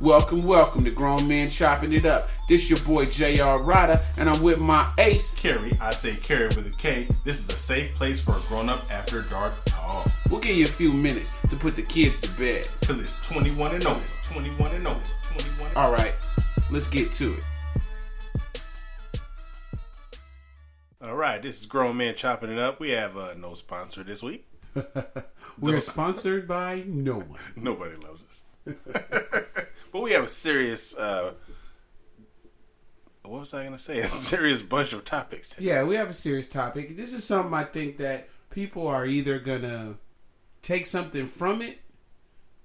Welcome to Grown Men Chopping It Up. This your boy J.R. Rydha, and I'm with my ace, Kerry. I say Kerry with a K. This is a safe place for a grown-up after dark talk. We'll give you a few minutes to put the kids to bed. Because it's 21 and notice. 21 and notice. 21 and Alright, let's get to it. Alright, this is Grown Men Chopping It Up. We have no sponsor this week. We're sponsored by no one. Nobody loves us. But we have a serious, what was I going to say? A serious bunch of topics today. Yeah, we have a serious topic. This is something I think that people are either going to take something from it,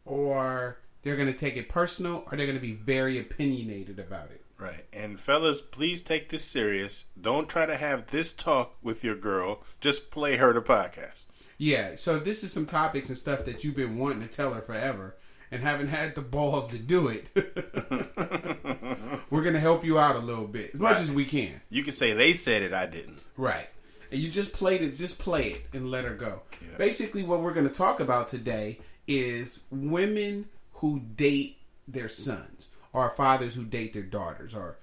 or they're going to take it personal, or they're going to be very opinionated about it. Right. And fellas, please take this serious. Don't try to have this talk with your girl. Just play her the podcast. Yeah, so this is some topics and stuff that you've been wanting to tell her forever and haven't had the balls to do it. We're going to help you out a little bit, as much as we can. You can say they said it, I didn't. Right. And you just play it and let her go. Yeah. Basically, what we're going to talk about today is women who date their sons, or fathers who date their daughters, or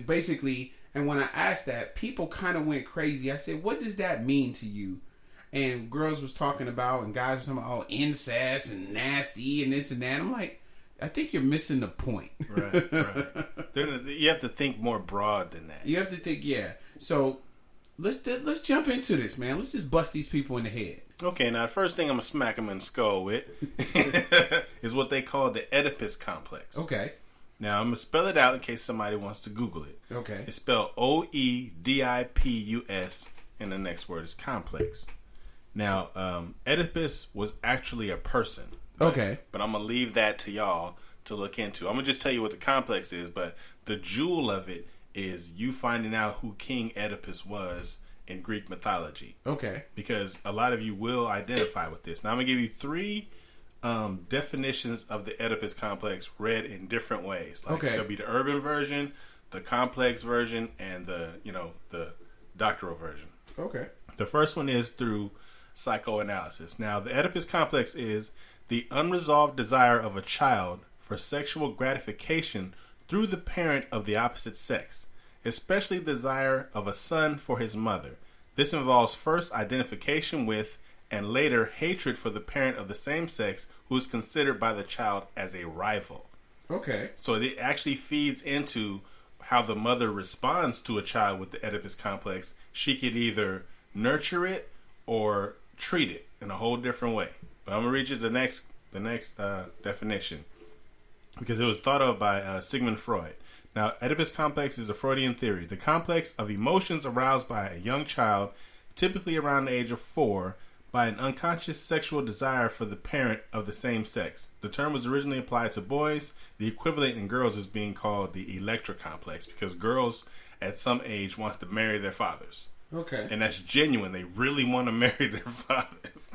basically, and when I asked that, people kind of went crazy. I said, what does that mean to you? And girls was talking about, and guys were talking about, incest and nasty and this and that. I'm like, I think you're missing the point. Right. You have to think more broad than that. You have to think, yeah. So let's jump into this, man. Let's just bust these people in the head. Okay, now the first thing I'm going to smack them in the skull with is what they call the Oedipus complex. Okay. Now, I'm going to spell it out in case somebody wants to Google it. Okay. It's spelled Oedipus, and the next word is complex. Now, Oedipus was actually a person. Okay. But I'm going to leave that to y'all to look into. I'm going to just tell you what the complex is, but the jewel of it is you finding out who King Oedipus was in Greek mythology. Okay. Because a lot of you will identify with this. Now, I'm going to give you three definitions of the Oedipus complex read in different ways. Like, okay. There'll be the urban version, the complex version, and the doctoral version. Okay. The first one is through psychoanalysis. Now, the Oedipus complex is the unresolved desire of a child for sexual gratification through the parent of the opposite sex, especially the desire of a son for his mother. This involves first identification with and later hatred for the parent of the same sex who is considered by the child as a rival. Okay. So it actually feeds into how the mother responds to a child with the Oedipus complex. She could either nurture it or treat it in a whole different way. But I'm going to read you the next definition, because it was thought of by Sigmund Freud. Now, Oedipus complex is a Freudian theory. The complex of emotions aroused by a young child, typically around the age of 4, by an unconscious sexual desire for the parent of the same sex. The term was originally applied to boys. The equivalent in girls is being called the Electra complex, because girls at some age wants to marry their fathers. Okay. And that's genuine. They really want to marry their fathers.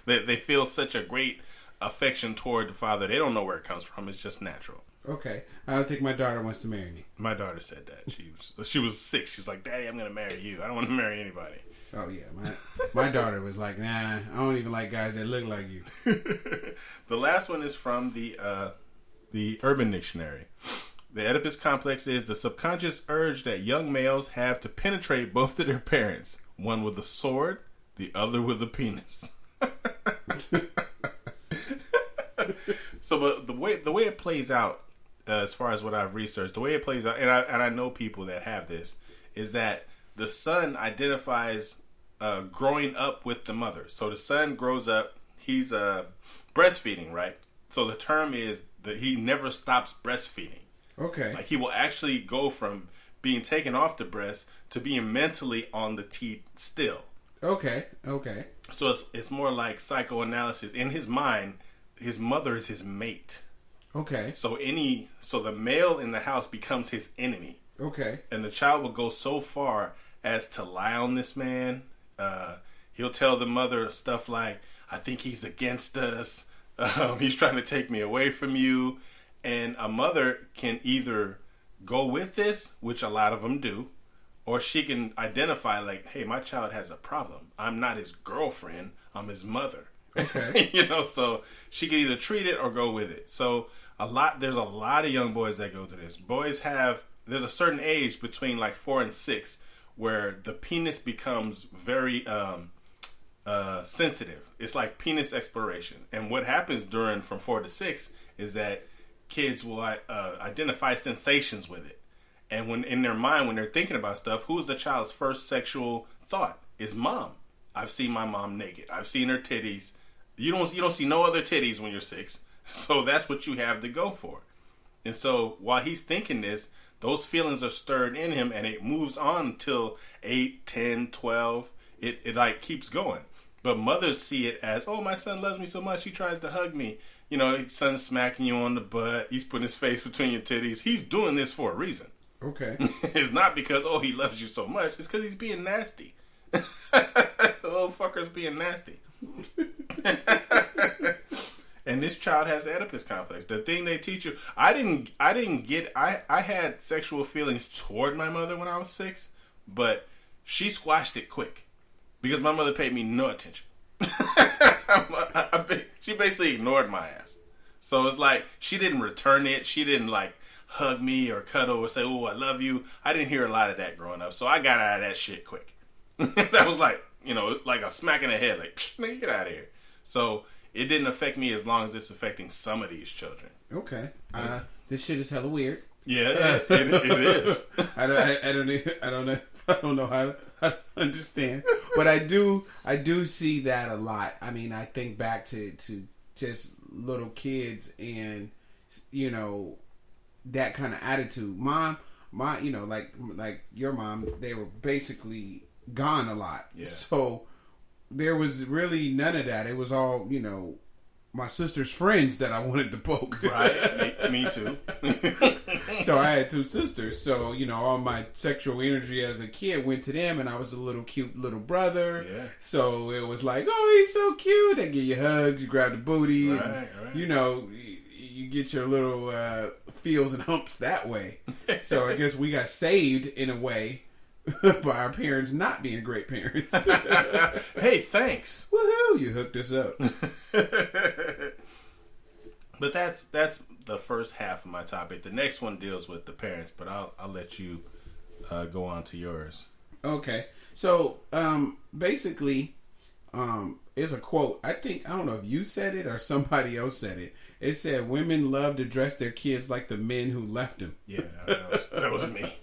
They feel such a great affection toward the father. They don't know where it comes from. It's just natural. Okay. I don't think my daughter wants to marry me. My daughter said that. She was 6. She's like, Daddy, I'm going to marry you. I don't want to marry anybody. Oh, yeah. My daughter was like, nah, I don't even like guys that look like you. The last one is from the Urban Dictionary. The Oedipus complex is the subconscious urge that young males have to penetrate both of their parents, one with a sword, the other with a penis. So, but the way it plays out, as far as what I've researched, the way it plays out, and I know people that have this, is that the son identifies growing up with the mother. So the son grows up, he's breastfeeding, right? So the term is that he never stops breastfeeding. Okay. Like, he will actually go from being taken off the breast to being mentally on the teat still. Okay. So it's more like psychoanalysis. In his mind, his mother is his mate. Okay. So the male in the house becomes his enemy. Okay. And the child will go so far as to lie on this man. He'll tell the mother stuff like, I think he's against us. He's trying to take me away from you. And a mother can either go with this, which a lot of them do, or she can identify like, hey, my child has a problem. I'm not his girlfriend. I'm his mother. Okay. So she can either treat it or go with it. So there's a lot of young boys that go through this. There's a certain age between like 4 and 6 where the penis becomes very sensitive. It's like penis exploration. And what happens from 4 to 6 is that kids will identify sensations with it. And when in their mind, when they're thinking about stuff, who is the child's first sexual thought? Is mom. I've seen my mom naked. I've seen her titties. You don't see no other titties when you're 6. So that's what you have to go for. And so while he's thinking this, those feelings are stirred in him, and it moves on till 8, 10, 12. It like keeps going. But mothers see it as, oh, my son loves me so much, he tries to hug me. You know, his son's smacking you on the butt. He's putting his face between your titties. He's doing this for a reason. Okay. It's not because, oh, he loves you so much. It's because he's being nasty. The little fucker's being nasty. And this child has the Oedipus complex. The thing they teach you, I had sexual feelings toward my mother when I was 6, but she squashed it quick because my mother paid me no attention. She basically ignored my ass. So it's like she didn't return it. She didn't like hug me or cuddle or say, oh, I love you. I didn't hear a lot of that growing up. So I got out of that shit quick. That was like, you know, like a smack in the head. Like, nigga, get out of here. So it didn't affect me as long as it's affecting some of these children. Okay. This shit is hella weird. Yeah, it is. I don't know how to understand, but I do see that a lot. I mean, I think back to just little kids and, you know, that kind of attitude. My, you know, like your mom, they were basically gone a lot. Yeah. So there was really none of that. It was all, you know, my sister's friends that I wanted to poke. Right. Me too. So I had 2 sisters. So, you know, all my sexual energy as a kid went to them, and I was a little cute little brother. Yeah. So it was like, oh, he's so cute. They give you hugs, you grab the booty. Right, and, you know, you get your little feels and humps that way. So I guess we got saved in a way by our parents not being great parents. Hey, thanks. Woohoo! You hooked us up. But that's the first half of my topic. The next one deals with the parents, but I'll let you go on to yours. Okay. So basically, it's a quote. I don't know if you said it or somebody else said it. It said, "Women love to dress their kids like the men who left them." Yeah, that was me.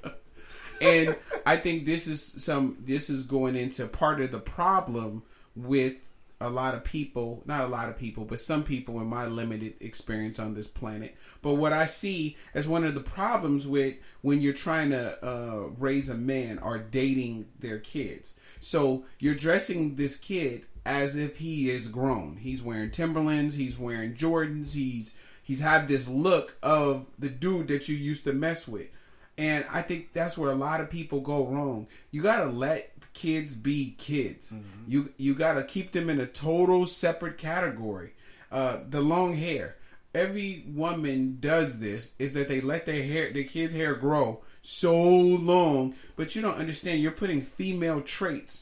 And I think this is going into part of the problem with a lot of people, not a lot of people, but some people in my limited experience on this planet. But what I see as one of the problems with when you're trying to raise a man or dating their kids. So you're dressing this kid as if he is grown. He's wearing Timberlands, he's wearing Jordans, he's had this look of the dude that you used to mess with. And I think that's where a lot of people go wrong. You gotta let kids be kids. Mm-hmm. You gotta keep them in a total separate category. The long hair. Every woman does this, is that they let their kids' hair grow so long, but you don't understand. You're putting female traits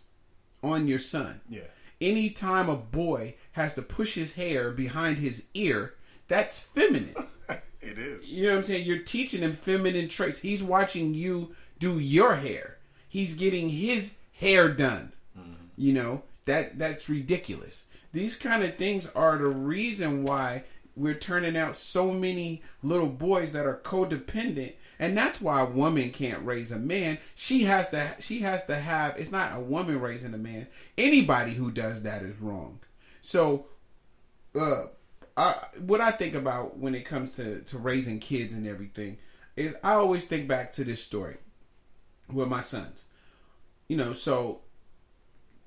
on your son. Yeah. Anytime a boy has to push his hair behind his ear, that's feminine. It is. You know what I'm saying? You're teaching him feminine traits. He's watching you do your hair. He's getting his hair done. Mm-hmm. You know, that's ridiculous. These kind of things are the reason why we're turning out so many little boys that are codependent. And that's why a woman can't raise a man. She has to have, it's not a woman raising a man. Anybody who does that is wrong. So, what I think about when it comes to raising kids and everything is I always think back to this story with my sons. You know, so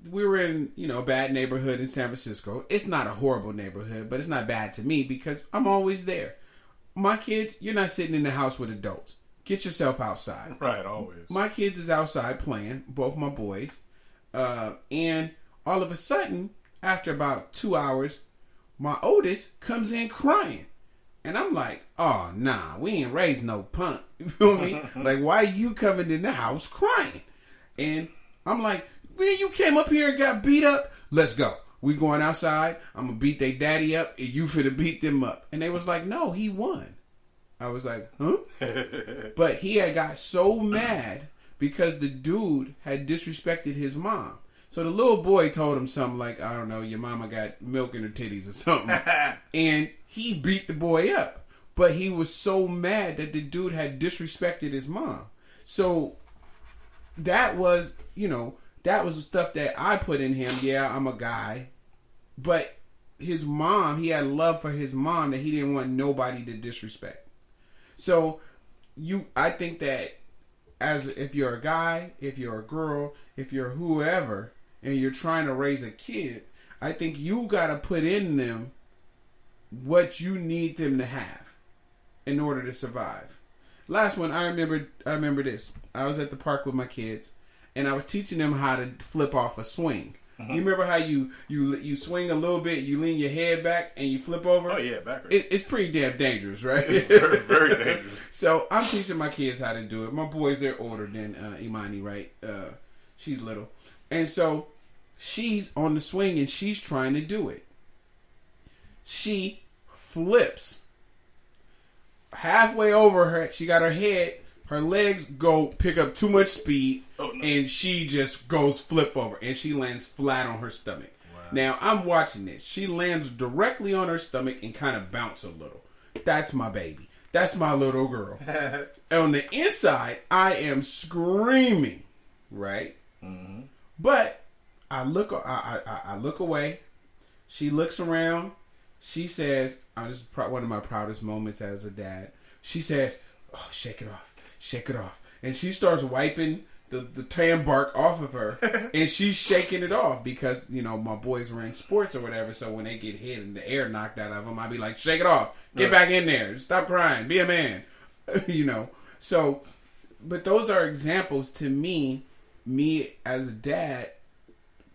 we were in, you know, a bad neighborhood in San Francisco. It's not a horrible neighborhood, but it's not bad to me because I'm always there. My kids, you're not sitting in the house with adults. Get yourself outside. Right, always. My kids is outside playing, both my boys. And all of a sudden, after about 2 hours, my oldest comes in crying. And I'm like, oh, nah, we ain't raised no punk. You feel me? Like, why you coming in the house crying? And I'm like, man, you came up here and got beat up? Let's go. We going outside. I'm gonna beat they daddy up, and you finna beat them up. And they was like, no, he won. I was like, huh? But he had got so mad because the dude had disrespected his mom. So the little boy told him something like, I don't know, your mama got milk in her titties or something. And he beat the boy up. But he was so mad that the dude had disrespected his mom. So that was, that was the stuff that I put in him. Yeah, I'm a guy. But his mom, he had love for his mom that he didn't want nobody to disrespect. So I think that if you're a guy, if you're a girl, if you're whoever, and you're trying to raise a kid, I think you got to put in them what you need them to have in order to survive. Last one, I remember this. I was at the park with my kids, and I was teaching them how to flip off a swing. Mm-hmm. You remember how you swing a little bit, you lean your head back, and you flip over? Oh, yeah, backwards. It's pretty damn dangerous, right? It's very, very dangerous. So I'm teaching my kids how to do it. My boys, they're older than Imani, right? She's little. And so she's on the swing, and she's trying to do it. She flips. Halfway over her, she got her head, her legs go pick up too much speed, and she just goes flip over, and she lands flat on her stomach. Wow. Now, I'm watching this. She lands directly on her stomach and kind of bounce a little. That's my baby. That's my little girl. On the inside, I am screaming, right? Mm-hmm. But I look away. She looks around. She says, "This is one of my proudest moments as a dad." She says, "Oh, shake it off, shake it off," and she starts wiping the tan bark off of her, and she's shaking it off because my boys were in sports or whatever. So when they get hit and the air knocked out of them, I'd be like, "Shake it off, get back in there, stop crying, be a man," So, but those are examples to me as a dad,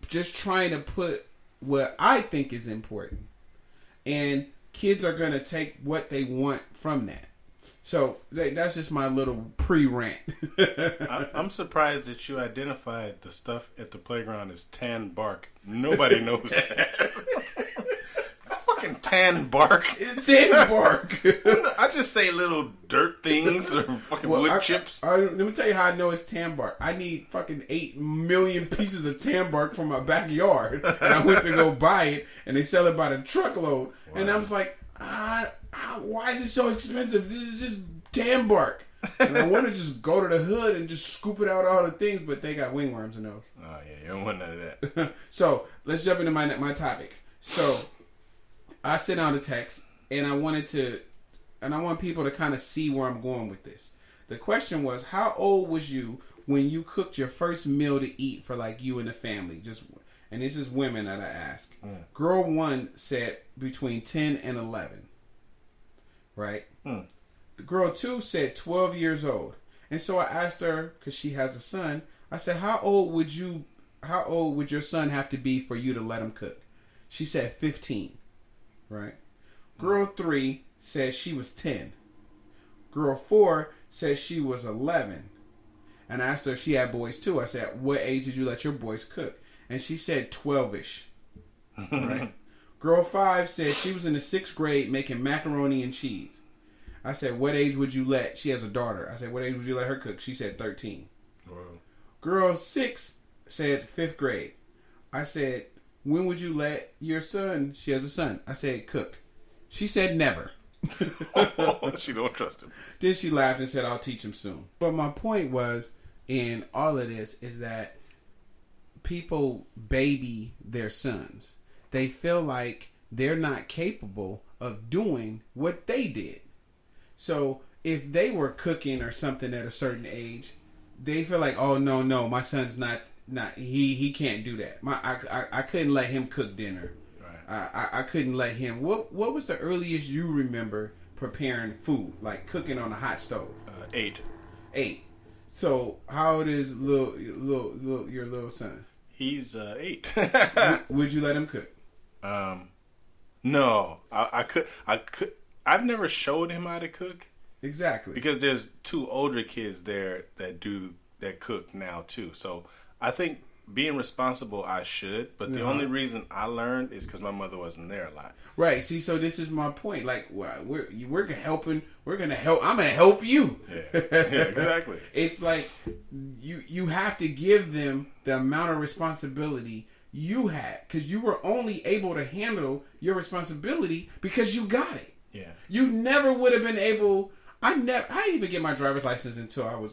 just trying to put what I think is important. And kids are going to take what they want from that. So that's just my little pre-rant. I'm surprised that you identified the stuff at the playground as tan bark. Nobody knows that. Fucking tan bark. It's tan bark. I just say little dirt things or fucking wood chips. Let me tell you how I know it's tan bark. I need fucking 8 million pieces of tan bark from my backyard. And I went to go buy it, and they sell it by the truckload. Wow. And I was like, why is it so expensive? This is just tan bark. And I want to just go to the hood and just scoop it out all the things, but they got wingworms in those. Oh, yeah, you don't want none of that. So, let's jump into my topic. So, I sent out a text, and I want people to kind of see where I'm going with this. The question was, how old was you when you cooked your first meal to eat for like you and the family? And this is women that I ask. Girl 1 said between 10 and 11. Right? The girl 2 said 12 years old. And so I asked her, because she has a son, I said, how old would your son have to be for you to let him cook? She said 15. Right? Girl 3 says she was 10. Girl 4 says she was 11. And I asked her if she had boys too. I said, what age did you let your boys cook? And she said 12-ish. Right? Girl 5 said she was in the 6th grade making macaroni and cheese. I said, what age would you let... She has a daughter. I said, what age would you let her cook? She said 13. Wow. Girl 6 said 5th grade. I said, when would you let your son... She has a son. I said, cook. She said never. She don't trust him. Then she laughed and said, I'll teach him soon. But my point was, in all of this, is that people baby their sons. They feel like they're not capable of doing what they did. So if they were cooking or something at a certain age, they feel like, oh no, my son's not he can't do that. I couldn't let him cook dinner. Right. I couldn't let him. What was the earliest you remember preparing food, like cooking on a hot stove? 8. 8. So how old is your little son? He's 8. Would you let him cook? No, I could. I've never showed him how to cook. Exactly. Because there's 2 older kids there that cook now too. So I think being responsible, I should, but the only reason I learned is because my mother wasn't there a lot. Right. See, so this is my point. Like, we're helping. We're gonna help. I'm gonna help you. Yeah, exactly. It's like you have to give them the amount of responsibility you had, because you were only able to handle your responsibility because you got it. Yeah. You never would have been able. I didn't even get my driver's license until I was,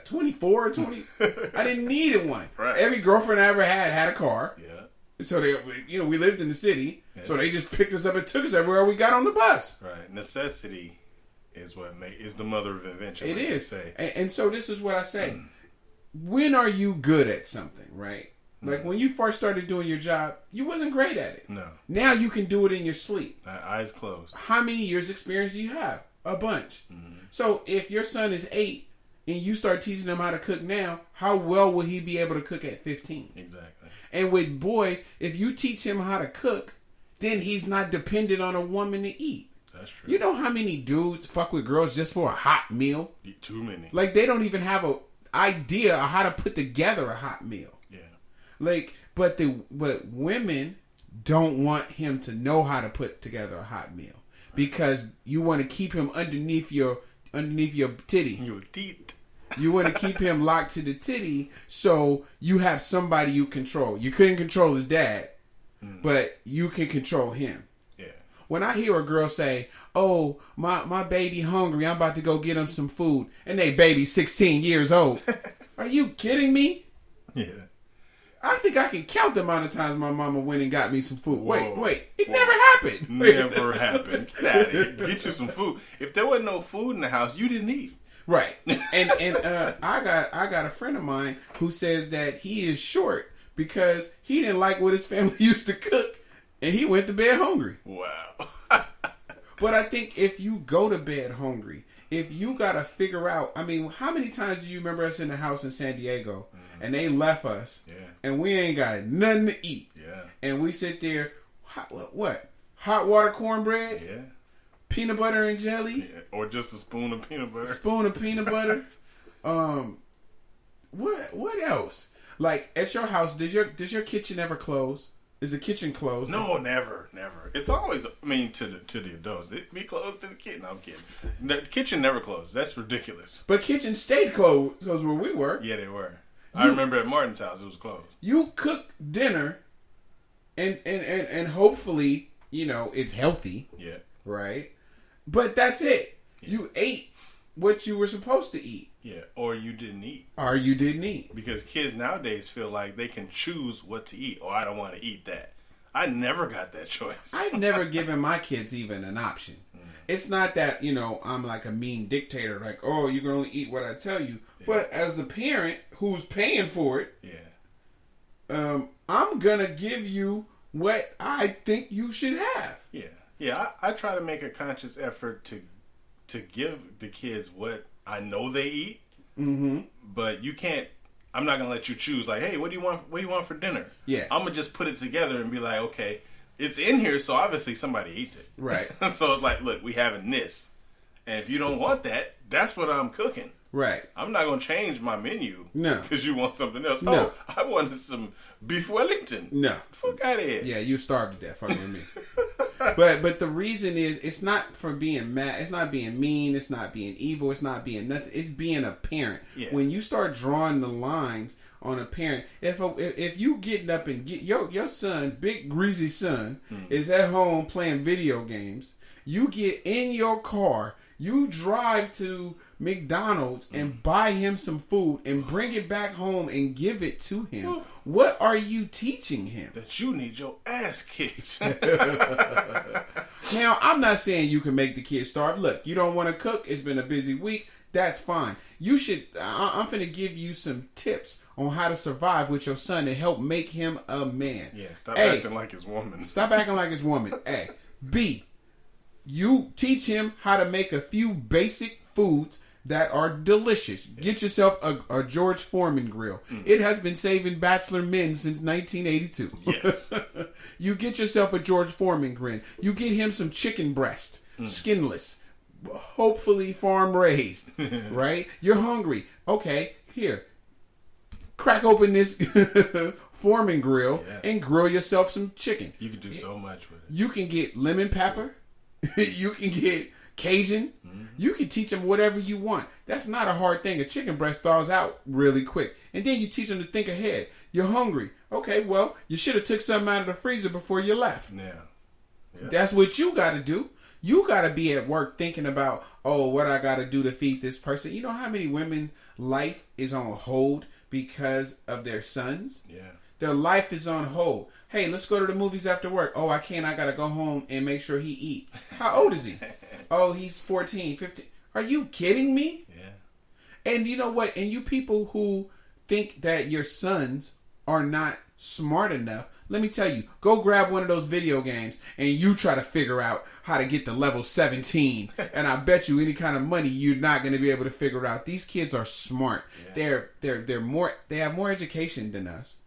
24 or 20. I didn't need one. Right. Every girlfriend I ever had a car. Yeah. So we lived in the city. Yeah. So they just picked us up and took us everywhere we got on the bus. Right. Necessity is is the mother of invention. It is. And so this is what I say. When are you good at something, right? Like when you first started doing your job, you wasn't great at it. No. Now you can do it in your sleep. Eyes closed. How many years experience do you have? A bunch. Mm-hmm. So if your son is 8 and you start teaching him how to cook now, how well will he be able to cook at 15? Exactly. And with boys, if you teach him how to cook, then he's not dependent on a woman to eat. That's true. You know how many dudes fuck with girls just for a hot meal? Too many. Like they don't even have an idea of how to put together a hot meal. Yeah. Like, but women don't want him to know how to put together a hot meal. Because you want to keep him underneath your titty. Your teeth. You want to keep him locked to the titty, so you have somebody you control. You couldn't control his dad, but you can control him. Yeah. When I hear a girl say, "Oh, my baby hungry, I'm about to go get him some food," and they baby 16 years old, are you kidding me? Yeah. I think I can count the amount of times my mama went and got me some food. Whoa, Wait. It never happened. Never happened. Get out of here. Get you some food. If there wasn't no food in the house, you didn't eat. Right. And I got a friend of mine who says that he is short because he didn't like what his family used to cook and he went to bed hungry. Wow. But I think if you go to bed hungry, if you got to figure out, I mean, how many times do you remember us in the house in San Diego and they left us and we ain't got nothing to eat? Yeah. And we sit there, what? Hot water cornbread? Yeah. Peanut butter and jelly? Yeah. Or just a spoon of peanut butter. Spoon of peanut butter? What else? Like at your house, does your kitchen ever close? Is the kitchen closed? No, never. It's always, to the adults. It be closed to the kid. No, I'm kidding. The kitchen never closed. That's ridiculous. But kitchen stayed closed because where we were. Yeah, they were. I remember at Martin's house, it was closed. You cook dinner, and hopefully, it's healthy. Yeah. Right? But that's it. Yeah. You ate what you were supposed to eat. Yeah, or you didn't eat. Because kids nowadays feel like they can choose what to eat. Oh, I don't want to eat that. I never got that choice. I've never given my kids even an option. It's not that, I'm like a mean dictator, like, oh, you can only eat what I tell you. Yeah. But as the parent who's paying for it, I'm going to give you what I think you should have. Yeah. Yeah, I try to make a conscious effort to give the kids what I know they eat, but you can't. I'm not gonna let you choose. Like, hey, what do you want? What do you want for dinner? Yeah, I'm gonna just put it together and be like, okay, it's in here, so obviously somebody eats it, right? So it's like, look, we having this, and if you don't want that, that's what I'm cooking, right? I'm not gonna change my menu, because you want something else. No. Oh, I wanted some beef Wellington. No, fuck out of here. Yeah, you starved to death, fucking with me. But the reason is, it's not for being mad. It's not being mean. It's not being evil. It's not being nothing. It's being a parent. Yeah. When you start drawing the lines on a parent, if you getting up and get your son, big greasy son, is at home playing video games, you get in your car, you drive to McDonald's and buy him some food and bring it back home and give it to him. What are you teaching him? That you need your ass kicked. Now, I'm not saying you can make the kid starve. Look, you don't want to cook. It's been a busy week. That's fine. You should. I'm finna give you some tips on how to survive with your son and help make him a man. Yeah, stop acting like his woman. Stop acting like his woman. A. B. You teach him how to make a few basic foods that are delicious. Yeah. Get yourself a George Foreman grill. It has been saving bachelor men since 1982. Yes. You get yourself a George Foreman grill. You get him some chicken breast, skinless, hopefully farm raised, right? You're hungry. Okay, here. crack open this Foreman grill and grill yourself some chicken. You can do so much with it. You can get lemon pepper. You can get Cajun. Mm-hmm. You can teach them whatever you want. That's not a hard thing. A chicken breast thaws out really quick. And then you teach them to think ahead. You're hungry. Okay, well, you should have took something out of the freezer before you left. Yeah. That's what you got to do. You got to be at work thinking about, oh, what I got to do to feed this person. You know how many women life is on hold because of their sons? Yeah. Their life is on hold. Hey, let's go to the movies after work. Oh, I can't. I got to go home and make sure he eat. How old is he? Oh, he's 14, 15. Are you kidding me? Yeah. And you know what? And you people who think that your sons are not smart enough, let me tell you, go grab one of those video games and you try to figure out how to get to level 17. And I bet you any kind of money you're not going to be able to figure it out. These kids are smart. Yeah. They're more. They have more education than us.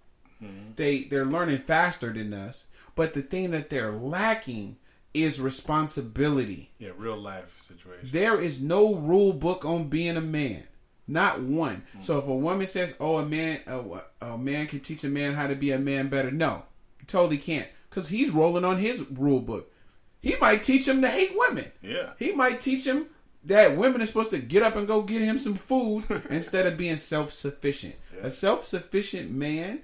Mm-hmm. They're learning faster than us. But the thing that they're lacking is responsibility. Yeah, real life situation. There is no rule book on being a man. Not one. Mm-hmm. So if a woman says, "Oh, a man can teach a man how to be a man better," no, you totally can't, because he's rolling on his rule book. He might teach him to hate women. Yeah. He might teach him that women are supposed to get up and go get him some food instead of being self-sufficient. Yeah. A self-sufficient man,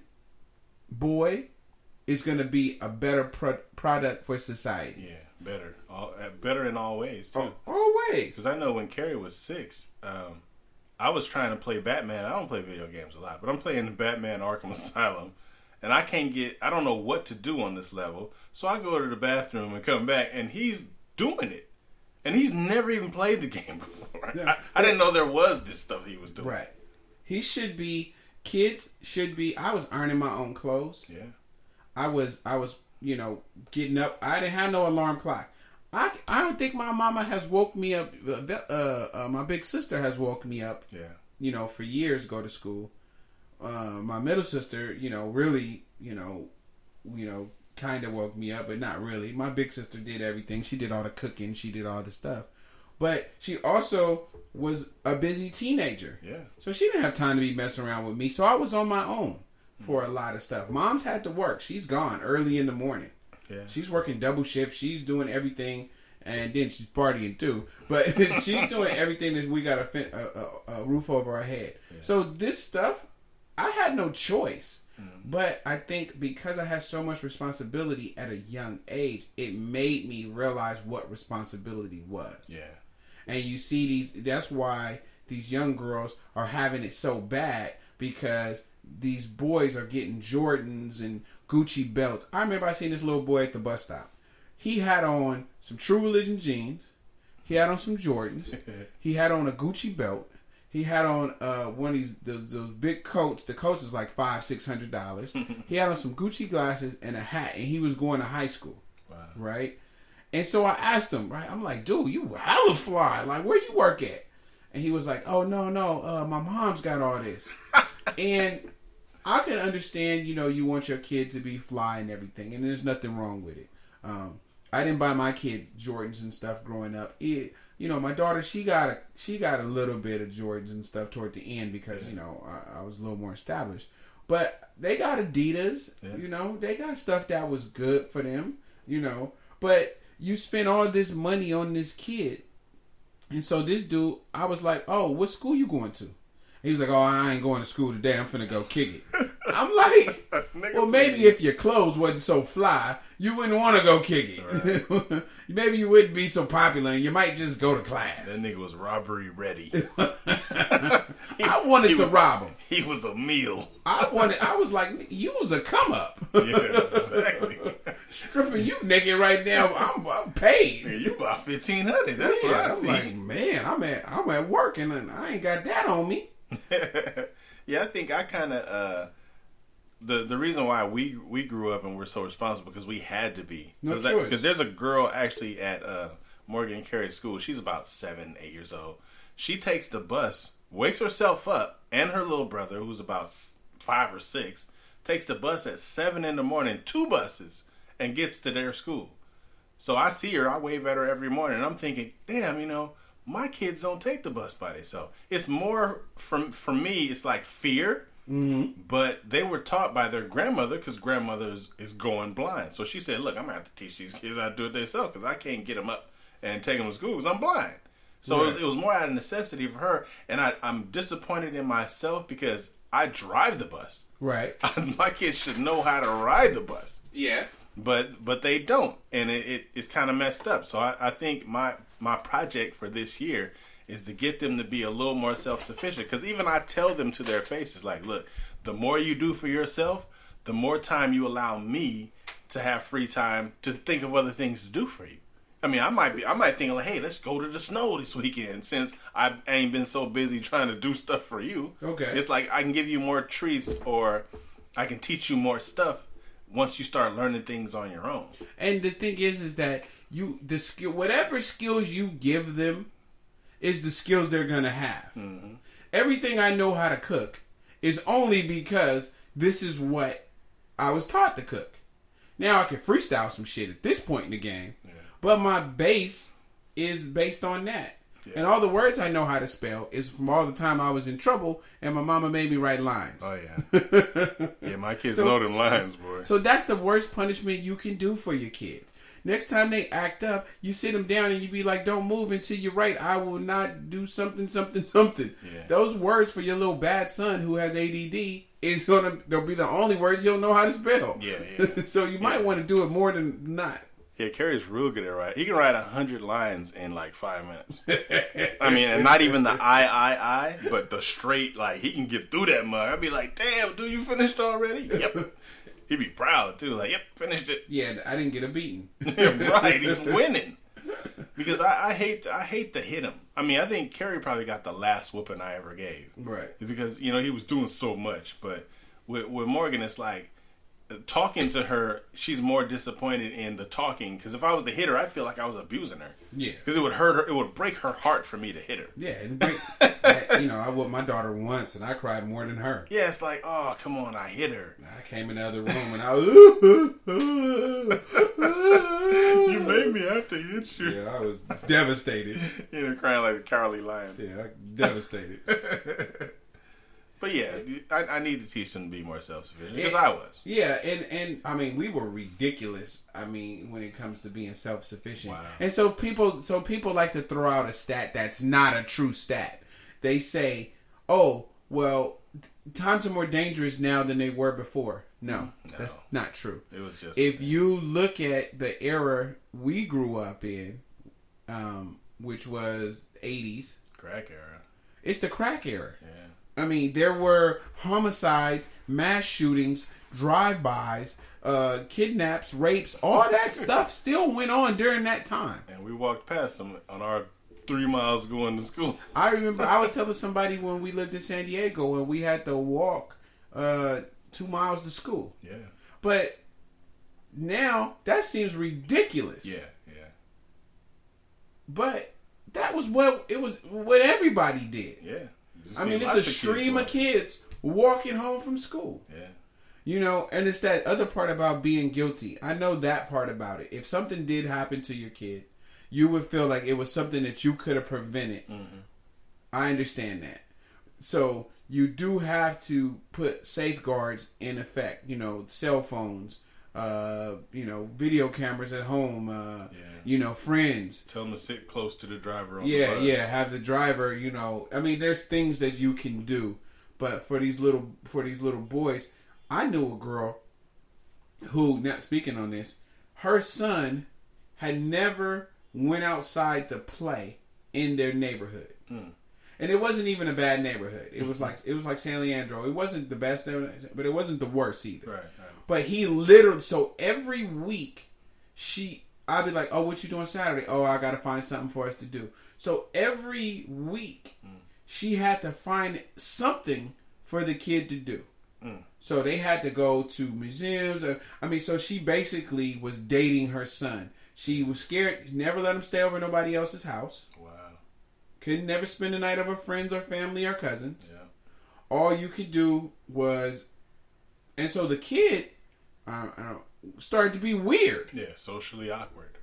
boy, is going to be a better product for society. Yeah, better. Better in all ways, too. Always. Because I know when Kerry was 6, I was trying to play Batman. I don't play video games a lot, but I'm playing Batman Arkham Asylum. And I don't know what to do on this level. So I go to the bathroom and come back, and he's doing it. And he's never even played the game before. Yeah. I didn't know there was this stuff he was doing. Right. Kids should be, I was ironing my own clothes. Yeah. I was, getting up. I didn't have no alarm clock. I don't think my mama has woke me up. My big sister has woke me up. Yeah. For years, go to school. My middle sister, really, kind of woke me up, but not really. My big sister did everything. She did all the cooking. She did all the stuff. But she also was a busy teenager. Yeah. So she didn't have time to be messing around with me. So I was on my own for a lot of stuff. Mom's had to work. She's gone early in the morning. Yeah. She's working double shift. She's doing everything. And then she's partying too. But she's doing everything that we got a roof over our head. Yeah. So this stuff, I had no choice. Mm-hmm. But I think because I had so much responsibility at a young age, it made me realize what responsibility was. Yeah. And you see that's why these young girls are having it so bad, because these boys are getting Jordans and Gucci belts. I remember I seen this little boy at the bus stop. He had on some True Religion jeans. He had on some Jordans. He had on a Gucci belt. He had on one of those big coats. The coats is like $500-$600. He had on some Gucci glasses and a hat, and he was going to high school. Wow. Right? And so I asked him, right? I'm like, dude, you hella fly. Like, where you work at? And he was like, oh, no, my mom's got all this. And I can understand, you want your kid to be fly and everything, and there's nothing wrong with it. I didn't buy my kids Jordans and stuff growing up. My daughter, she got a little bit of Jordans and stuff toward the end because, I was a little more established. But they got Adidas, they got stuff that was good for them, But you spend all this money on this kid. And so this dude, I was like, oh, what school you going to? He was like, oh, I ain't going to school today. I'm finna go kick it. I'm like, well, maybe if your clothes wasn't so fly, you wouldn't want to go kick it. Right. Maybe you wouldn't be so popular and you might just go to class. That nigga was robbery ready. I wanted to rob him. He was a meal. I was like, you was a come up. Yeah, exactly. Stripping you naked right now. I'm paid. Man, you about $1,500. That's what I see. Like, man, I'm at work and I ain't got that on me. Yeah, I think I kind of the reason why we grew up and we're so responsible because we had to be. Because there's a girl actually at Morgan and Kerry school. She's about 7-8 years old. She takes the bus, wakes herself up, and her little brother, who's about 5 or 6, takes the bus at 7 in the morning, 2 buses, and gets to their school. So I see her, I wave at her every morning, and I'm thinking, damn, my kids don't take the bus by themselves. It's more, for me, it's like fear. Mm-hmm. But they were taught by their grandmother because grandmother is going blind. So she said, look, I'm going to have to teach these kids how to do it themselves because I can't get them up and take them to school because I'm blind. So Right. it was more out of necessity for her. And I'm disappointed in myself because I drive the bus. Right. My kids should know how to ride the bus. Yeah. But they don't. And it's kind of messed up. So I think my project for this year is to get them to be a little more self-sufficient. Because even I tell them to their faces, like, look, the more you do for yourself, the more time you allow me to have free time to think of other things to do for you. I mean, I might think like, hey, let's go to the snow this weekend since I ain't been so busy trying to do stuff for you. Okay. It's like I can give you more treats or I can teach you more stuff once you start learning things on your own. And the thing is that whatever skills you give them is the skills they're gonna have. Mm-hmm. Everything I know how to cook is only because this is what I was taught to cook. Now I can freestyle some shit at this point in the game, but my base is based on that. Yeah. And all the words I know how to spell is from all the time I was in trouble and my mama made me write lines. Oh, yeah. Yeah, my kids know them lines, boy. So that's the worst punishment you can do for your kid. Next time they act up, you sit them down and you be like, don't move until you're right. I will not do something, something, something. Yeah. Those words for your little bad son who has ADD they'll be the only words he'll know how to spell. Yeah. So you might want to do it more than not. Yeah, Kerry's real good at writing. He can write 100 lines in like 5 minutes. I mean, and not even the I, but the straight, like, he can get through that mug. I'd be like, damn, dude, you finished already? Yep. He'd be proud, too. Like, yep, finished it. Yeah, I didn't get a beating. Right, he's winning. Because I hate to hit him. I mean, I think Kerry probably got the last whooping I ever gave. Right. Because, he was doing so much. But with Morgan, it's like, talking to her, she's more disappointed in the talking. Because if I was to hit her, I feel like I was abusing her. Yeah. Because it would hurt her. It would break her heart for me to hit her. Yeah. I whooped my daughter once, and I cried more than her. Yeah, it's like, oh, come on, I hit her. I came in the other room, and I was... You made me have to hit you. Yeah, I was devastated. Crying like a cowardly lion. Yeah, devastated. But yeah, I need to teach them to be more self-sufficient because I was. Yeah, and I mean, we were ridiculous. I mean, when it comes to being self-sufficient, wow. And so people like to throw out a stat that's not a true stat. They say, "Oh, well, times are more dangerous now than they were before." No, that's not true. It was just if you look at the era we grew up in, which was 80s, crack era. It's the crack era. Yeah. I mean, there were homicides, mass shootings, drive-bys, kidnaps, rapes, all that stuff still went on during that time. And we walked past them on our 3 miles going to school. I remember I was telling somebody when we lived in San Diego and we had to walk 2 miles to school. Yeah. But now that seems ridiculous. Yeah. But that was what everybody did. Yeah. I mean, it's a stream of kids walking home from school. Yeah. And it's that other part about being guilty. I know that part about it. If something did happen to your kid, you would feel like it was something that you could have prevented. Mm-hmm. I understand that. So you do have to put safeguards in effect. Cell phones, video cameras at home, friends. Tell them to sit close to the driver on the bus. Yeah, have the driver, I mean, there's things that you can do. But for these little boys, I knew a girl who, now speaking on this, her son had never went outside to play in their neighborhood. Mm. And it wasn't even a bad neighborhood. It was like San Leandro. It wasn't the best, but it wasn't the worst either. Right. But he literally, so every week, I'd be like, oh, what you doing Saturday? Oh, I got to find something for us to do. So every week, she had to find something for the kid to do. Mm. So they had to go to museums. So she basically was dating her son. She was scared, never let him stay over nobody else's house. Wow. Couldn't never spend the night over friends or family or cousins. Yeah. All you could do was, and so the kid, started to be weird. Yeah, socially awkward.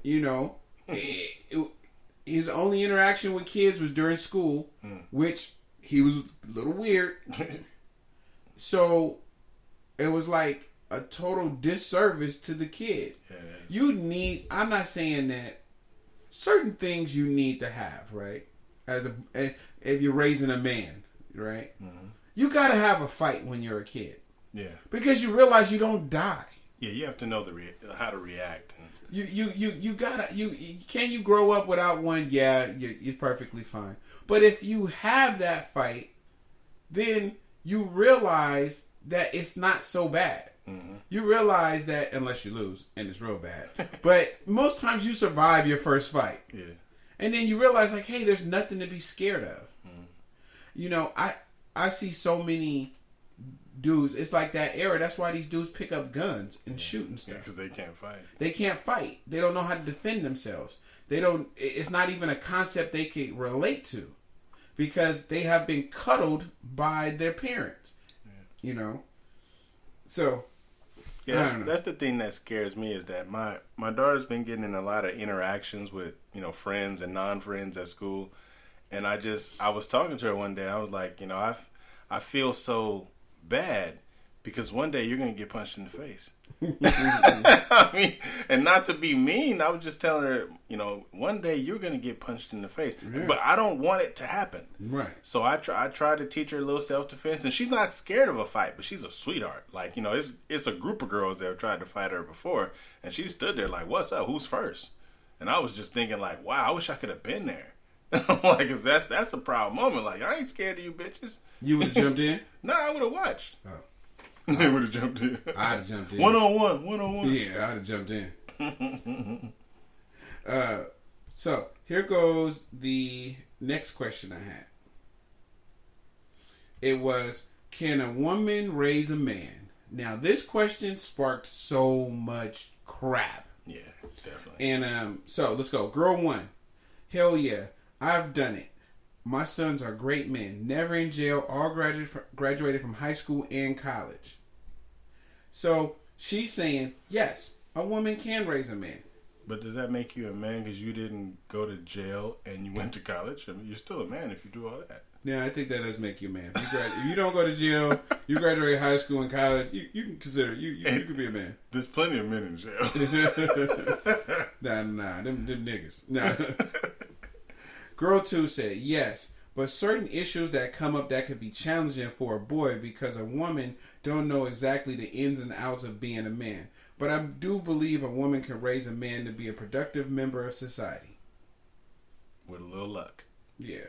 His only interaction with kids was during school, which he was a little weird. So it was like a total disservice to the kid. Yeah. I'm not saying that certain things you need to have, right? If you're raising a man, right? Mm-hmm. You got to have a fight when you're a kid. Yeah. Because you realize you don't die. Yeah, you have to know how to react. You gotta can you grow up without one? Yeah, you're perfectly fine. But if you have that fight, then you realize that it's not so bad. Mm-hmm. You realize that unless you lose and it's real bad, but most times you survive your first fight. Yeah, and then you realize like, hey, there's nothing to be scared of. Mm-hmm. You know, I see so many dudes. It's like that era. That's why these dudes pick up guns and shoot and stuff. Because they can't fight. They can't fight. They don't know how to defend themselves. They don't. It's not even a concept they can relate to, because they have been cuddled by their parents. Yeah. You know. So. Yeah, that's the thing that scares me, is that my daughter's been getting in a lot of interactions with, you know, friends and non-friends at school, and I was talking to her one day. I was like, you know, I feel so bad because one day you're gonna get punched in the face. I mean, and not to be mean, I was just telling her, you know, one day you're gonna get punched in the face, but I don't want it to happen. Right. So I try to teach her a little self-defense, and she's not scared of a fight, but she's a sweetheart. Like, you know, it's a group of girls that have tried to fight her before, and she stood there like, "What's up? Who's first?" And I was just thinking like, "Wow, I wish I could have been there." Like, 'cause that's a proud moment. Like, I ain't scared of you bitches. You would have jumped in? No, I would have watched. Oh. They would have jumped in. I'd have jumped in. One on one. Yeah, I'd have jumped in. So here goes the next question I had. It was, can a woman raise a man? Now, this question sparked so much crap. Yeah, definitely. And so let's go. Girl 1. Hell yeah, I've done it. My sons are great men, never in jail, all graduated from high school and college. So she's saying, yes, a woman can raise a man. But does that make you a man because you didn't go to jail and you went to college? I mean, you're still a man if you do all that. Yeah, I think that does make you a man. If you don't go to jail, you graduate high school and college, you can consider, you could be a man. There's plenty of men in jail. Nah, them niggas. Nah. Girl 2 said, yes, but certain issues that come up that could be challenging for a boy because a woman don't know exactly the ins and outs of being a man. But I do believe a woman can raise a man to be a productive member of society. With a little luck. Yeah.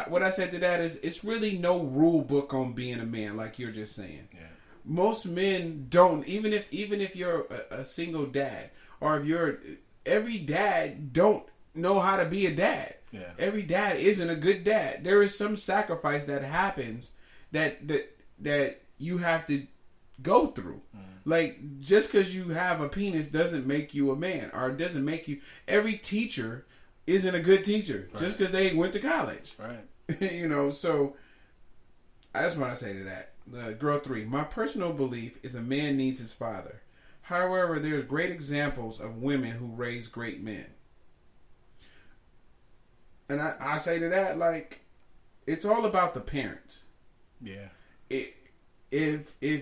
What I said to that is, it's really no rule book on being a man, like you're just saying. Yeah. Most men don't, even if you're a single dad, or if every dad don't know how to be a dad. Yeah. Every dad isn't a good dad. There is some sacrifice that happens that you have to go through. Mm. Like, just because you have a penis doesn't make you a man, or it doesn't make you. Every teacher isn't a good teacher just because they went to college. Right. You know, so I just want to say to that. Girl 3, my personal belief is a man needs his father. However, there's great examples of women who raise great men. And I say to that, like, it's all about the parents. Yeah. If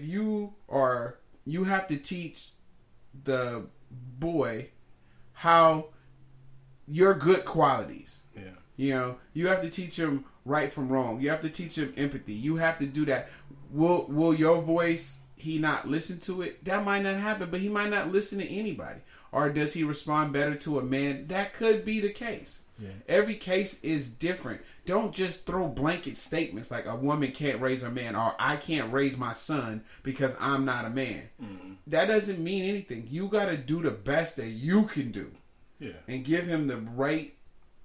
you have to teach the boy how your good qualities. Yeah. You know, you have to teach him right from wrong. You have to teach him empathy. You have to do that. Will your voice, he not listen to it? That might not happen, but he might not listen to anybody. Or does he respond better to a man? That could be the case. Yeah. Every case is different. Don't just throw blanket statements like a woman can't raise a man, or I can't raise my son because I'm not a man. Mm-hmm. That doesn't mean anything. You got to do the best that you can do. Yeah. And give him the right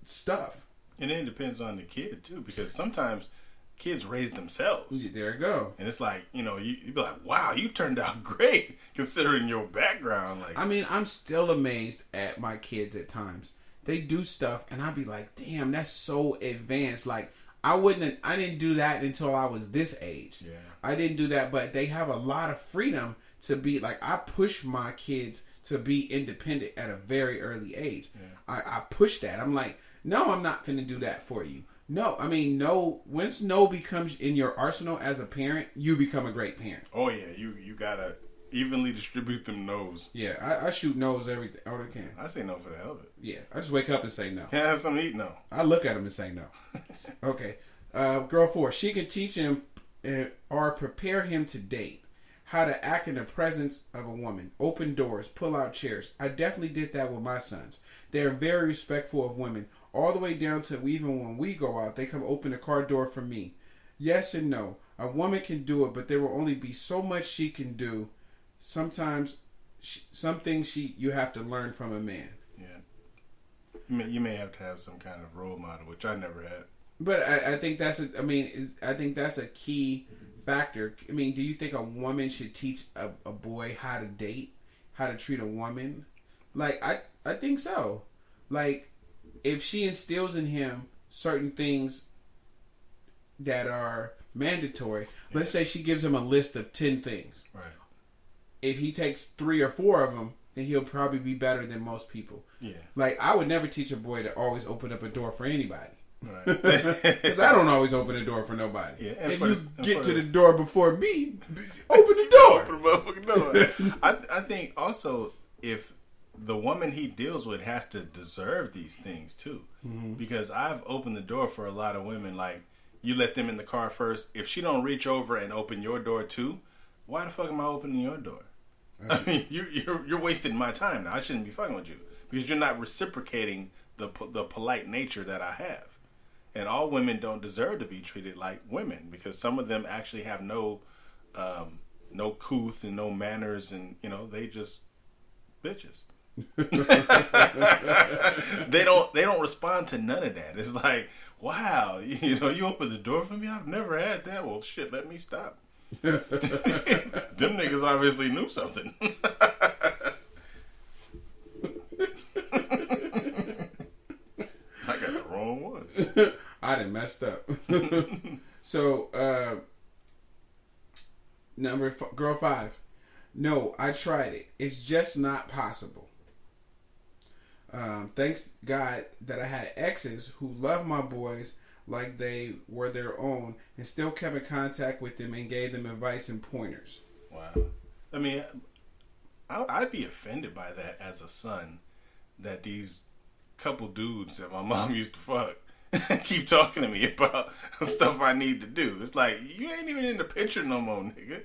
stuff. And then it depends on the kid too, because sometimes kids raise themselves. There you go. And it's like, you know, you be like, wow, you turned out great considering your background. Like, I mean, I'm still amazed at my kids at times. They do stuff and I'd be like, damn, that's so advanced. Like, I didn't do that until I was this age. Yeah. I didn't do that, but they have a lot of freedom to be like, I push my kids to be independent at a very early age. Yeah. I push that. I'm like, no, I'm not finna do that for you. No, I mean, no. Once no becomes in your arsenal as a parent, you become a great parent. Oh yeah, you gotta evenly distribute them no's. Yeah, I shoot no's everything all I can. I say no for the hell of it. Yeah, I just wake up and say no. Can I have something to eat? No. I look at him and say no. Okay. Girl 4. She can teach him or prepare him to date. How to act in the presence of a woman. Open doors. Pull out chairs. I definitely did that with my sons. They are very respectful of women. All the way down to even when we go out, they come open the car door for me. Yes and no. A woman can do it, but there will only be so much she can do. Sometimes, some things you have to learn from a man. Yeah. You may have to have some kind of role model, which I never had. But I think that's I think that's a key factor. I mean, do you think a woman should teach a boy how to date, how to treat a woman? Like, I think so. Like, if she instills in him certain things that are mandatory, let's say she gives him a list of 10 things. Right. If he takes 3 or 4 of them, then he'll probably be better than most people. Yeah. Like, I would never teach a boy to always open up a door for anybody. Right. Because I don't always open the door for nobody. Yeah, if you get to the door before me, open the door. Open the motherfucking door. I think also if the woman he deals with has to deserve these things too. Mm-hmm. Because I've opened the door for a lot of women. Like, you let them in the car first. If she don't reach over and open your door too, why the fuck am I opening your door? I mean, you're wasting my time now. I shouldn't be fucking with you because you're not reciprocating the polite nature that I have. And all women don't deserve to be treated like women because some of them actually have no couth and no manners, and they just bitches. they don't respond to none of that. It's like, wow, you opened the door for me. I've never had that. Well, shit, let me stop. Them niggas obviously knew something. I got the wrong one. I done messed up. So, girl 5. No, I tried it. It's just not possible. Thanks God that I had exes who loved my boys like they were their own and still kept in contact with them and gave them advice and pointers. Wow. I mean, I'd be offended by that as a son, that these couple dudes that my mom used to fuck keep talking to me about stuff I need to do. It's like, you ain't even in the picture no more, nigga.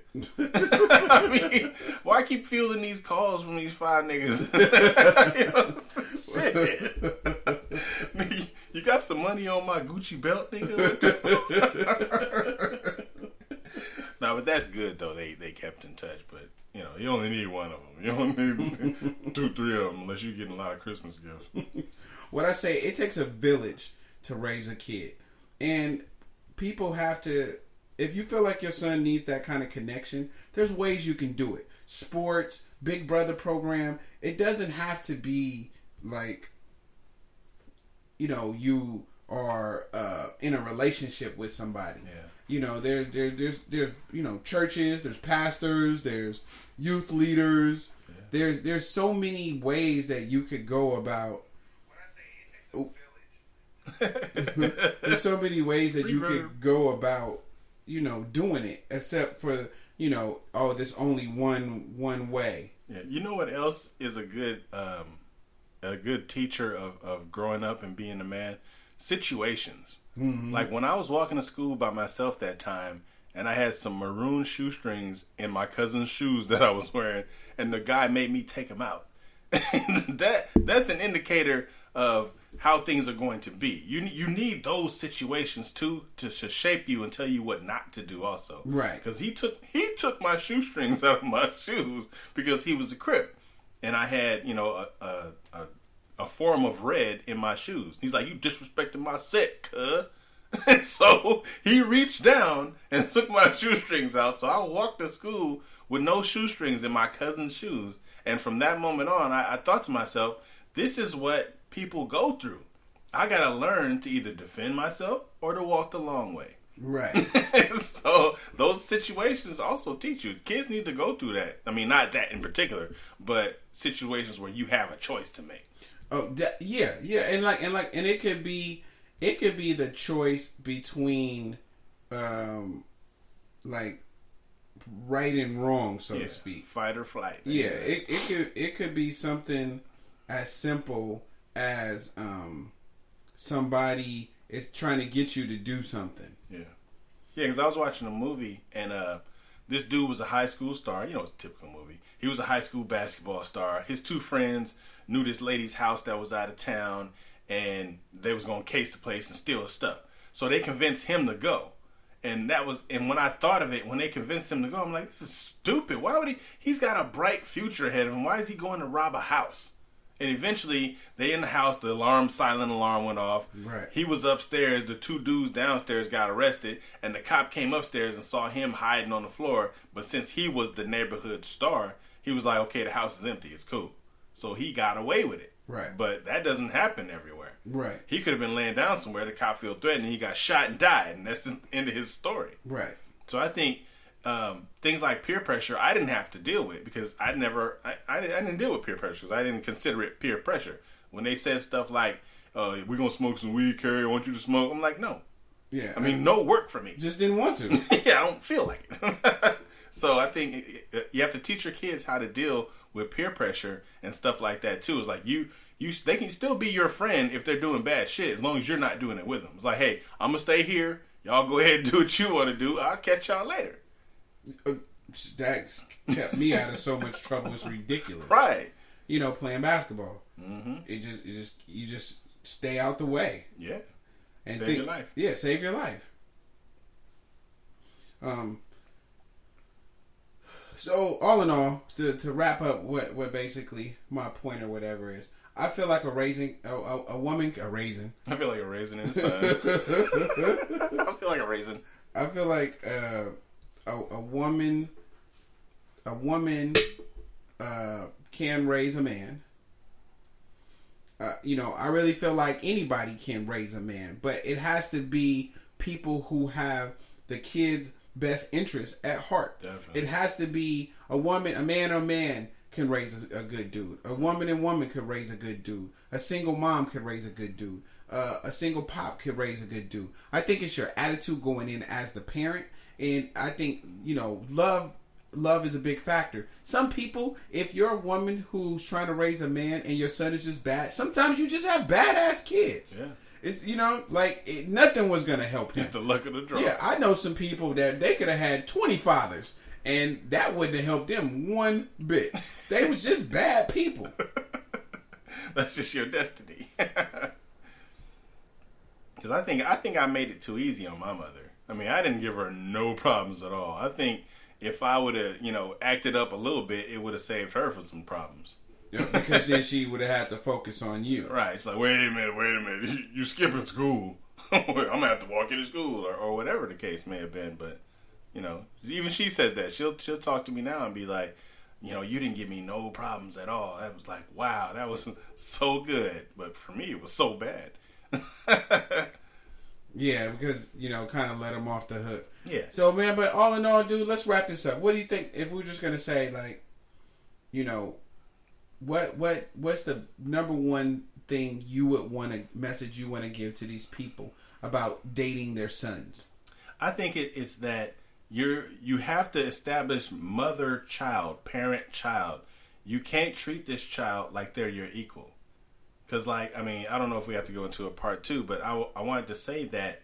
I mean, why keep fielding these calls from these 5 niggas? Shit. You got some money on my Gucci belt, nigga? No, but that's good though. They kept in touch, but you only need one of them. You don't need 2, 3 of them unless you're getting a lot of Christmas gifts. What I say, it takes a village to raise a kid, and people have to. If you feel like your son needs that kind of connection, there's ways you can do it. Sports, Big Brother program. It doesn't have to be like, you are in a relationship with somebody. Yeah. There's churches, there's pastors, there's youth leaders. Yeah. There's so many ways that you could go about. What I say, it takes a village. There's so many ways that you could go about, doing it, except for, there's only one way. Yeah. You know what else is a good teacher of growing up and being a man? Situations. Mm-hmm. Like when I was walking to school by myself that time, and I had some maroon shoestrings in my cousin's shoes that I was wearing, and the guy made me take them out. That's an indicator of how things are going to be. You need those situations too to shape you and tell you what not to do also. Right. Because he took my shoestrings out of my shoes because he was a Crip. And I had, a form of red in my shoes. He's like, you disrespected my set, cuh. And so he reached down and took my shoestrings out. So I walked to school with no shoestrings in my cousin's shoes. And from that moment on, I thought to myself, this is what people go through. I got to learn to either defend myself or to walk the long way. Right. So those situations also teach you. Kids need to go through that. I mean, not that in particular, but situations where you have a choice to make. Oh, yeah, and it could be it could be the choice between, like, right and wrong, so to speak. Fight or flight. Yeah, it could be something as simple as somebody is trying to get you to do something. Yeah, because I was watching a movie and this dude was a high school star. You know, it's a typical movie. He was a high school basketball star. His two friends knew this lady's house that was out of town, and they was gonna case the place and steal her stuff. So they convinced him to go. And when I thought of it, when they convinced him to go, I'm like, this is stupid. Why would he's got a bright future ahead of him. Why is he going to rob a house? And eventually, they in the house, the silent alarm went off. Right. He was upstairs, the two dudes downstairs got arrested, and the cop came upstairs and saw him hiding on the floor. But since he was the neighborhood star, he was like, okay, the house is empty, it's cool. So he got away with it. Right. But that doesn't happen everywhere. Right. He could have been laying down somewhere, the cop felt threatened, and he got shot and died, and that's the end of his story. Right. So I think things like peer pressure, I didn't have to deal with because I didn't deal with peer pressure because I didn't consider it peer pressure. When they said stuff like, we're going to smoke some weed, Kerry, I want you to smoke, I'm like, no. Yeah. I mean, no work for me. Just didn't want to. Yeah, I don't feel like it. So I think you have to teach your kids how to deal with peer pressure and stuff like that too. It's like they can still be your friend if they're doing bad shit as long as you're not doing it with them. It's like, hey, I'm gonna stay here. Y'all go ahead and do what you want to do. I'll catch y'all later. That's kept me out of so much trouble. It's ridiculous. Right. You know, playing basketball. Mm-hmm. You just stay out the way. Yeah. And save your life. Yeah, save your life. So all in all, to wrap up what basically my point or whatever is, I feel like a woman. I feel like a raisin inside. I feel like a raisin. I feel like a woman can raise a man. I really feel like anybody can raise a man, but it has to be people who have the kid's best interest at heart. Definitely. It has to be a man can raise a good dude. A woman could raise a good dude. A single mom could raise a good dude. A single pop could raise a good dude. I think it's your attitude going in as the parent, and I think love is a big factor. Some people, if you're a woman who's trying to raise a man and your son is just bad, sometimes you just have badass kids. Yeah. It's nothing was gonna help him. It's the luck of the draw. Yeah, I know some people that they could have had 20 fathers, and that wouldn't have helped them one bit. They was just bad people. That's just your destiny. Because I think I made it too easy on my mother. I mean, I didn't give her no problems at all. I think if I would have, acted up a little bit, it would have saved her from some problems. Yeah, because then she would have had to focus on you. Right. It's like, wait a minute. You skipping school. I'm going to have to walk you to school or whatever the case may have been. But, even she says that. She'll talk to me now and be like, you didn't give me no problems at all. I was like, wow, that was so good. But for me, it was so bad. Yeah, because, kind of let him off the hook. Yeah. So, man, but all in all, dude, let's wrap this up. What do you think, if we're just going to say, like, what's the number one thing you would want to message you want to give to these people about dating their sons? I think it's that you have to establish mother-child, parent-child. You can't treat this child like they're your equal. Because, I don't know if we have to go into a part two, but I wanted to say that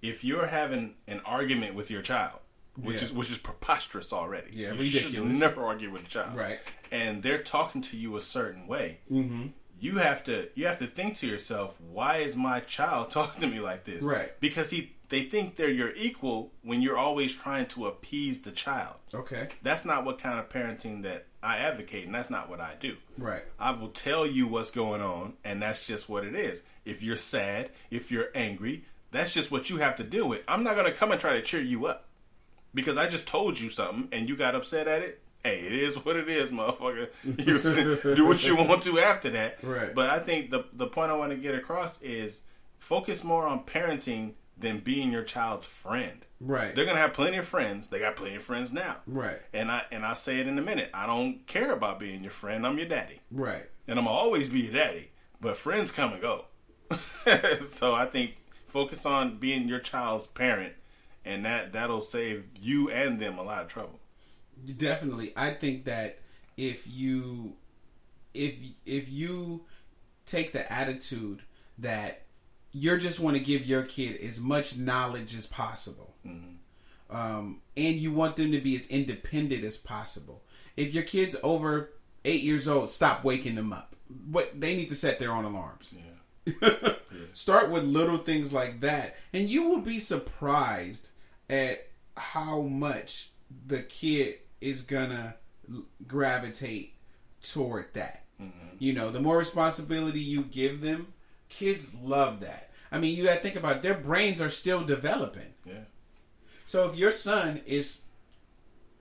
if you're having an argument with your child, which is preposterous already. Yeah, you ridiculous. should never argue with a child. Right. And they're talking to you a certain way. Mm-hmm. You have to think to yourself, why is my child talking to me like this? Right. Because they think they're your equal when you're always trying to appease the child. Okay. That's not what kind of parenting that I advocate, and that's not what I do. Right. I will tell you what's going on, and that's just what it is. If you're sad, if you're angry, that's just what you have to deal with. I'm not going to come and try to cheer you up because I just told you something and you got upset at it. Hey, it is what it is, motherfucker. You do what you want to after that. Right. But I think the point I want to get across is focus more on parenting than being your child's friend. Right. They're gonna have plenty of friends. They got plenty of friends now. Right. And I'll say it in a minute. I don't care about being your friend. I'm your daddy. Right. And I'm gonna always be your daddy. But friends come and go. So I think focus on being your child's parent, and that'll save you and them a lot of trouble. Definitely. I think that if you take the attitude that you just want to give your kid as much knowledge as possible, and you want them to be as independent as possible. If your kid's over 8 years old, stop waking them up. But they need to set their own alarms. Yeah. Start with little things like that, and you will be surprised at how much the kid is gonna gravitate toward that. You know, the more responsibility you give them, kids love that. I mean, you gotta think about it, their brains are still developing. Yeah. So if your son is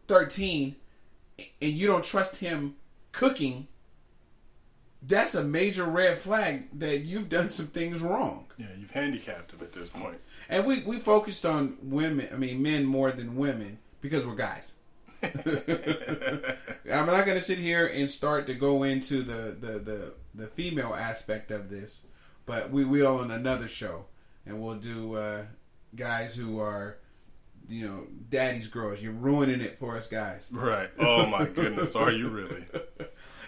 13 and you don't trust him cooking, that's a major red flag that you've done some things wrong. Yeah, you've handicapped him at this point. And we focused on men more than women because we're guys. I'm not going to sit here and start to go into the female aspect of this, but we will on another show, and we'll do guys who are, daddy's girls. You're ruining it for us guys. Right. Oh my goodness, are you really?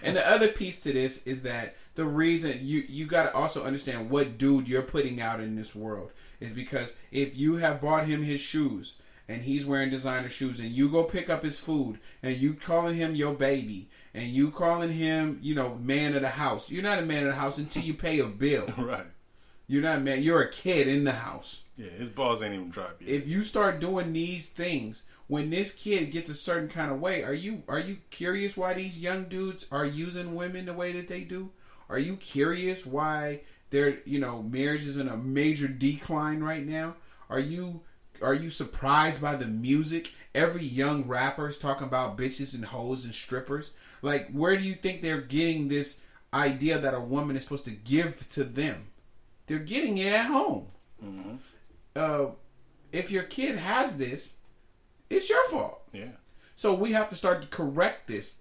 And the other piece to this is that the reason you got to also understand what dude you're putting out in this world is because if you have bought him his shoes and he's wearing designer shoes and you go pick up his food and you calling him your baby and you calling him, man of the house. You're not a man of the house until you pay a bill. Right. You're not a man. You're a kid in the house. Yeah, his balls ain't even dropped yet. If you start doing these things, when this kid gets a certain kind of way, are you curious why these young dudes are using women the way that they do? Are you curious why their marriage is in a major decline right now? Are you surprised by the music? Every young rapper is talking about bitches and hoes and strippers. Like, where do you think they're getting this idea that a woman is supposed to give to them? They're getting it at home. If your kid has this, it's your fault. Yeah. So we have to start to correct this.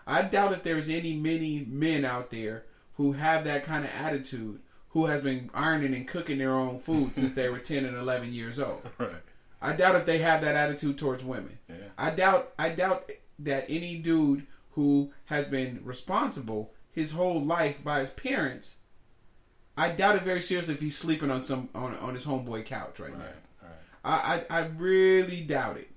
I doubt if there's many men out there who have that kind of attitude who has been ironing and cooking their own food since they were 10 and 11 years old. Right. I doubt if they have that attitude towards women. Yeah. I doubt that any dude who has been responsible his whole life by his parents, I doubt it very seriously if he's sleeping on on his homeboy couch right now. Right. I really doubt it.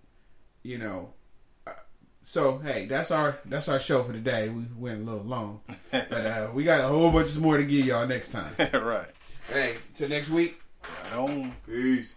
So hey, that's our show for today. We went a little long, but we got a whole bunch more to give y'all next time. Right. Hey, till next week. Right on. Peace.